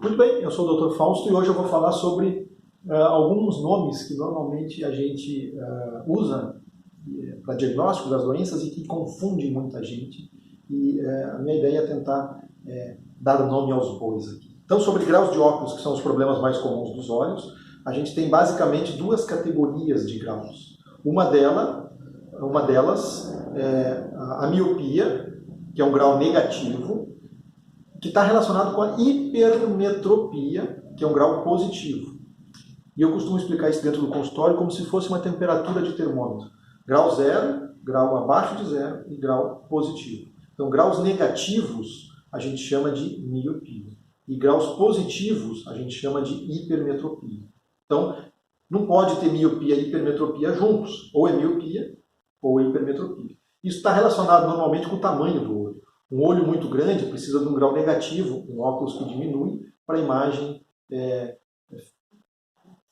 Muito bem, eu sou o Dr. Fausto e hoje eu vou falar sobre alguns nomes que normalmente a gente usa para diagnóstico das doenças e que confundem muita gente. E a minha ideia é tentar dar nome aos bois aqui. Então, sobre graus de óculos, que são os problemas mais comuns dos olhos, a gente tem basicamente duas categorias de graus. Uma delas é a miopia, que é um grau negativo, que está relacionado com a hipermetropia, que é um grau positivo. E eu costumo explicar isso dentro do consultório como se fosse uma temperatura de termômetro. Grau 0, grau abaixo de 0 e grau positivo. Então, graus negativos a gente chama de miopia. E graus positivos a gente chama de hipermetropia. Então, não pode ter miopia e hipermetropia juntos. Ou é miopia ou é hipermetropia. Isso está relacionado normalmente com o tamanho do olho. Um olho muito grande precisa de um grau negativo, um óculos que diminui, para a imagem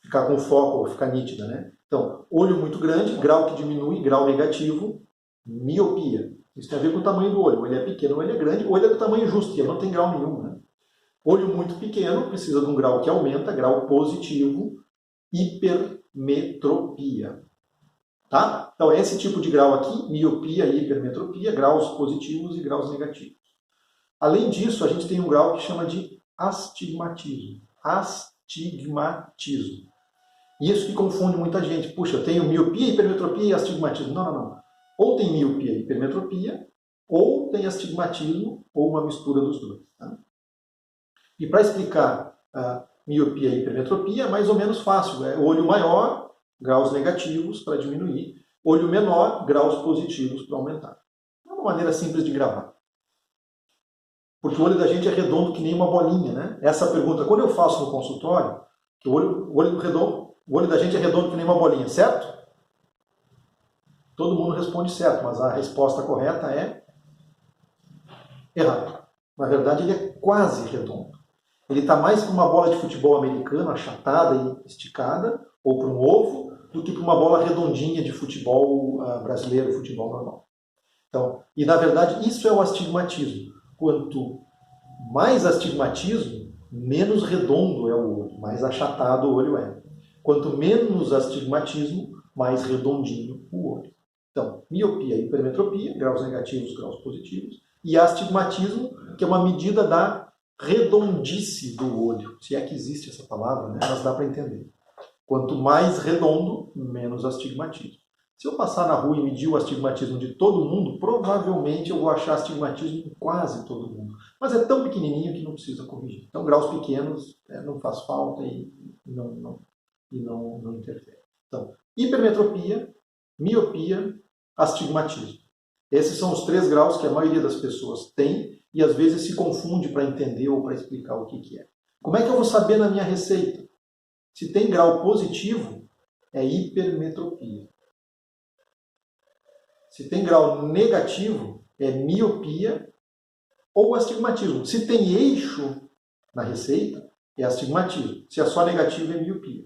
ficar com foco ou ficar nítida, né? Então, olho muito grande, grau que diminui, grau negativo, miopia. Isso tem a ver com o tamanho do olho. O olho é pequeno, o olho é grande, o olho é do tamanho justo, que não tem grau nenhum, né? Olho muito pequeno precisa de um grau que aumenta, grau positivo, hipermetropia. Tá? Então, esse tipo de grau aqui, miopia e hipermetropia, graus positivos e graus negativos. Além disso, a gente tem um grau que chama de astigmatismo. Astigmatismo. Isso que confunde muita gente. Puxa, eu tenho miopia, hipermetropia e astigmatismo. Não. Ou tem miopia e hipermetropia, ou tem astigmatismo, ou uma mistura dos dois. Tá? E para explicar a miopia e hipermetropia é mais ou menos fácil. É olho maior, graus negativos para diminuir. Olho menor, graus positivos para aumentar. É uma maneira simples de gravar. Porque o olho da gente é redondo que nem uma bolinha, né? Essa pergunta, quando eu faço no consultório, o olho da gente é redondo que nem uma bolinha, certo? Todo mundo responde certo, mas a resposta correta é errado. Na verdade, ele é quase redondo. Ele está mais para uma bola de futebol americano, achatada e esticada, ou para um ovo, do que para uma bola redondinha de futebol brasileiro, futebol normal. Então, e na verdade, isso é o astigmatismo. Quanto mais astigmatismo, menos redondo é o olho, mais achatado o olho é. Quanto menos astigmatismo, mais redondinho o olho. Então, miopia e hipermetropia, graus negativos, graus positivos, e astigmatismo, que é uma medida da redondice do olho. Se é que existe essa palavra, né? Mas dá para entender. Quanto mais redondo, menos astigmatismo. Se eu passar na rua e medir o astigmatismo de todo mundo, provavelmente eu vou achar astigmatismo em quase todo mundo. Mas é tão pequenininho que não precisa corrigir. Então, graus pequenos não faz falta e não interfere. Então, hipermetropia, miopia, astigmatismo. Esses são os 3 graus que a maioria das pessoas tem e às vezes se confunde para entender ou para explicar o que é. Como é que eu vou saber na minha receita? Se tem grau positivo, é hipermetropia. Se tem grau negativo, é miopia ou astigmatismo. Se tem eixo na receita, é astigmatismo. Se é só negativo, é miopia.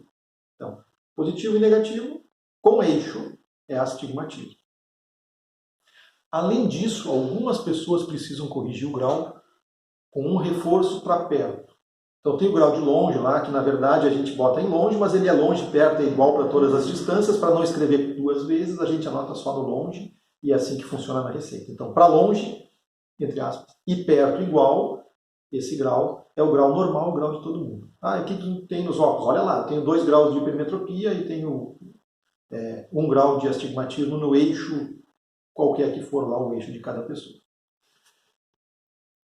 Então, positivo e negativo, com eixo, é astigmatismo. Além disso, algumas pessoas precisam corrigir o grau com um reforço para perto. Então tem o grau de longe lá, que na verdade a gente bota em longe, mas ele é longe, perto, é igual para todas as distâncias. Para não escrever 2 vezes, a gente anota só no longe e é assim que funciona na receita. Então, para longe, entre aspas, e perto igual, esse grau é o grau normal, o grau de todo mundo. Ah, e o que tem nos óculos? Olha lá, eu tenho 2 graus de hipermetropia e tenho 1 grau de astigmatismo no eixo, qualquer que for lá o eixo de cada pessoa.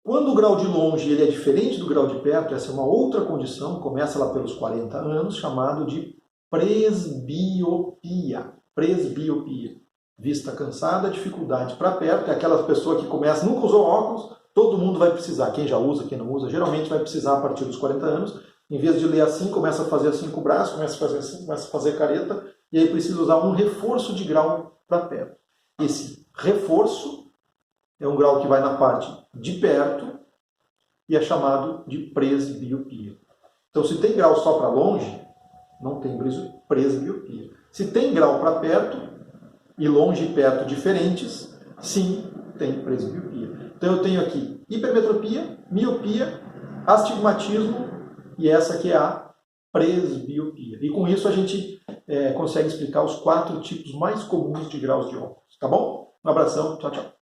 Quando o grau de longe ele é diferente do grau de perto, essa é uma outra condição, começa lá pelos 40 anos, chamado de presbiopia. Presbiopia. Vista cansada, dificuldade para perto, é aquela pessoa que começa, nunca usou óculos, todo mundo vai precisar. Quem já usa, quem não usa, geralmente vai precisar a partir dos 40 anos. Em vez de ler assim, começa a fazer assim com o braço, começa a fazer assim, começa a fazer careta, e aí precisa usar um reforço de grau para perto. Esse reforço é um grau que vai na parte de perto e é chamado de presbiopia. Então, se tem grau só para longe, não tem presbiopia. Se tem grau para perto, e longe e perto diferentes, sim, tem presbiopia. Então, eu tenho aqui hipermetropia, miopia, astigmatismo e essa que é a presbiopia. E com isso a gente consegue explicar os 4 tipos mais comuns de graus de óculos. Tá bom? Um abração, tchau, tchau.